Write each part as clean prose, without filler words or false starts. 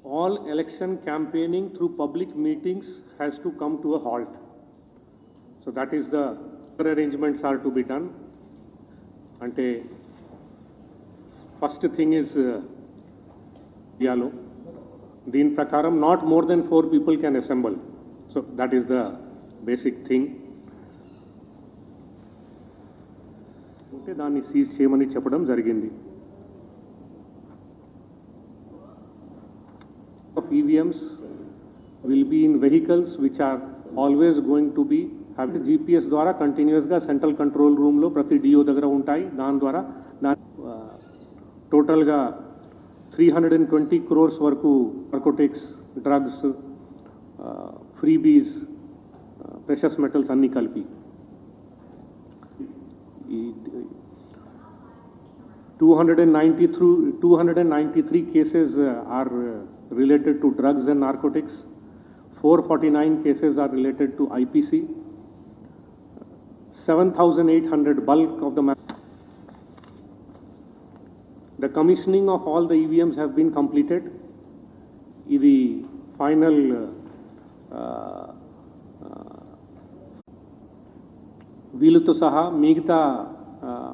all election campaigning through public meetings has to come to a halt. So that is the arrangements are to be done. Ante first thing is Dialo. Deen prakaram not more than 4 people can assemble. So that is the basic thing. ఉంటే దాన్ని seize చేయమని చెప్పడం జరిగింది. Of EVMs will be in vehicles which are always going to be have GPS ద్వారా కంటిన్యూస్గా central control రూమ్లో ప్రతి DO దగ్గర ఉంటాయి. దాని ద్వారా టోటల్గా 320 crores వరకు narcotics, drugs, freebies, precious metals అన్నీ కలిపి 293 cases are related to drugs and narcotics. 449 cases are related to IPC. 7,800 bulk of the commissioning of all the EVMs have been completed. Idi final వీళ్ళతో సహా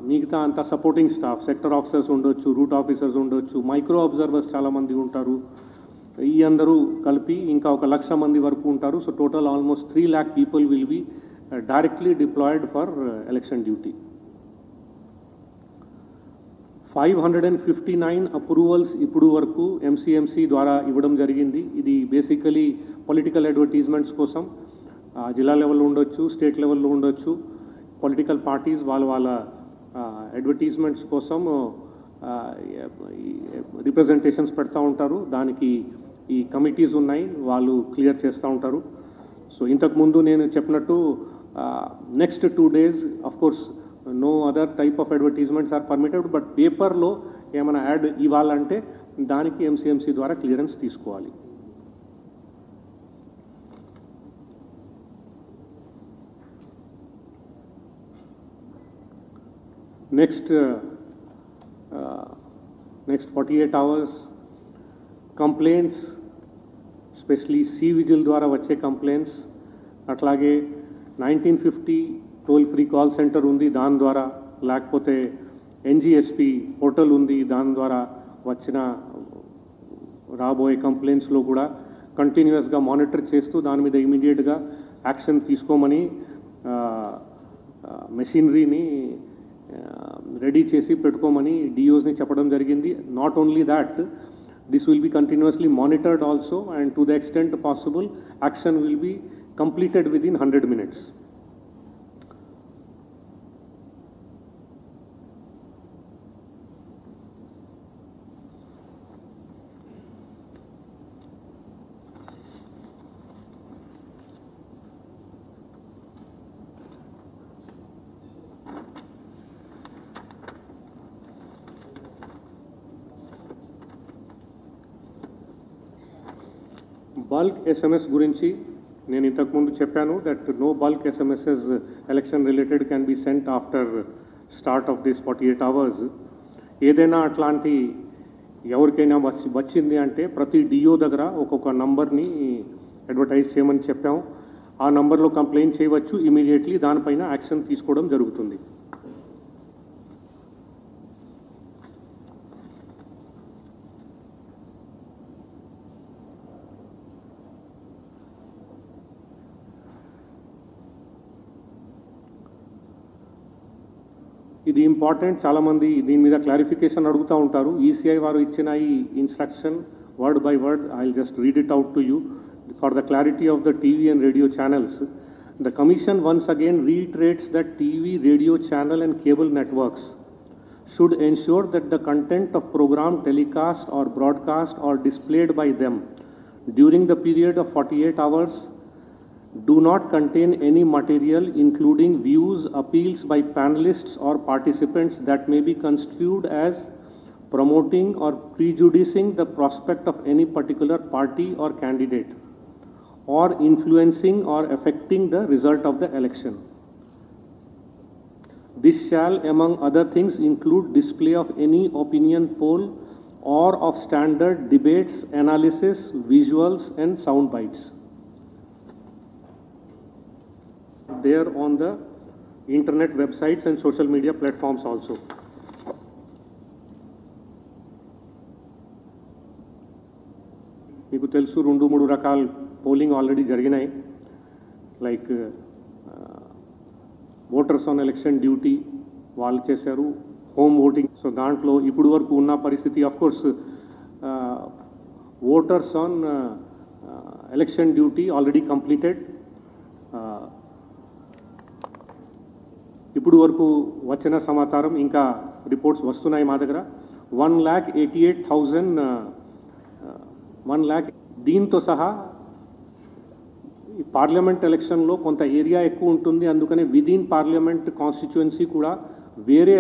మిగతా అంతా supporting staff, sector officers ఉండొచ్చు, route officers ఉండొచ్చు, micro observers చాలామంది ఉంటారు. ఈ అందరూ కలిపి ఇంకా 1,00,000 మంది వరకు ఉంటారు. So total almost 3 lakh people will be directly deployed for election duty. 559 approvals ఇప్పుడు వరకు MCMC ద్వారా ఇవ్వడం జరిగింది. ఇది బేసికలీ పొలిటికల్ అడ్వర్టైజ్మెంట్స్ కోసం జిల్లా లెవెల్లో ఉండొచ్చు, స్టేట్ లెవెల్లో ఉండొచ్చు. పొలిటికల్ పార్టీస్ వాళ్ళ అడ్వర్టైజ్మెంట్స్ కోసం రిప్రజెంటేషన్స్ పెడతా ఉంటారు. దానికి ఈ కమిటీస్ ఉన్నాయి, వాళ్ళు క్లియర్ చేస్తూ ఉంటారు. సో ఇంతకుముందు నేను చెప్పినట్టు next 2 days of course no other type of advertisements are permitted. But పేపర్లో ఏమైనా యాడ్ ఇవ్వాలంటే దానికి MCMC ద్వారా క్లియరెన్స్ తీసుకోవాలి. Next 48 hours complaints, specially vigil ద్వారా వచ్చే కంప్లైంట్స్, అట్లాగే 1950 టోల్ ఫ్రీ కాల్ సెంటర్ ఉంది, దాని ద్వారా, లేకపోతే NGSP పోర్టల్ ఉంది, దాని ద్వారా వచ్చిన రాబోయే కంప్లైంట్స్లో కూడా కంటిన్యూస్గా మానిటర్ చేస్తూ దాని మీద ఇమీడియట్గా యాక్షన్ తీసుకోమని మెషినరీని రెడీ చేసి పెట్టుకోమని డిఓస్ని చెప్పడం జరిగింది. Not only that, this will be continuously monitored also, and to the extent possible action will be completed within 100 minutes. Bulk SMS గురించి నేను ఇంతకుముందు చెప్పాను that no bulk SMSs election related can be sent after start of this 48 hours. ఏదైనా అట్లాంటి ఎవరికైనా వచ్చింది అంటే ప్రతి డిఓ దగ్గర ఒక్కొక్క నంబర్ని అడ్వర్టైజ్ చేయమని చెప్పాము. ఆ నంబర్లో కంప్లైంట్ చేయవచ్చు, ఇమీడియట్లీ దానిపైన యాక్షన్ తీసుకోవడం జరుగుతుంది. ఇది ఇంపార్టెంట్, చాలామంది దీని మీద క్లారిఫికేషన్ అడుగుతూ ఉంటారు. ECI వారు ఇచ్చిన ఈ instruction word by word I will just read it out to you for the clarity of the TV and radio channels. The Commission once again reiterates that TV, radio channel and cable networks should ensure that the content of program telecast or broadcast or displayed by them during the period of 48 hours do not contain any material including views, appeals by panelists or participants that may be construed as promoting or prejudicing the prospect of any particular party or candidate or influencing or affecting the result of the election. This shall, among other things, include display of any opinion poll or of standard debates, analysis, visuals and sound bites. There on the internet websites and social media platforms also. మీకు తెలుసు 2-3 రకాల polling already జరిగినాయి. Like voters on election duty వాళ్ళు చేశారు, home voting. So దాంట్లో ఇప్పుడు వరకు ఉన్న పరిస్థితి of course voters on election duty already completed. ఇప్పుడు వరకు వచ్చిన సమాచారం ఇంకా రిపోర్ట్స్ వస్తున్నాయి మా దగ్గర. 1,88,000 దీంతో సహా ఈ పార్లమెంట్ ఎలక్షన్లో కొంత ఏరియా ఎక్కువ ఉంటుంది, అందుకనే విదిన్ పార్లమెంట్ కాన్స్టిట్యుయెన్సీ కూడా వేరే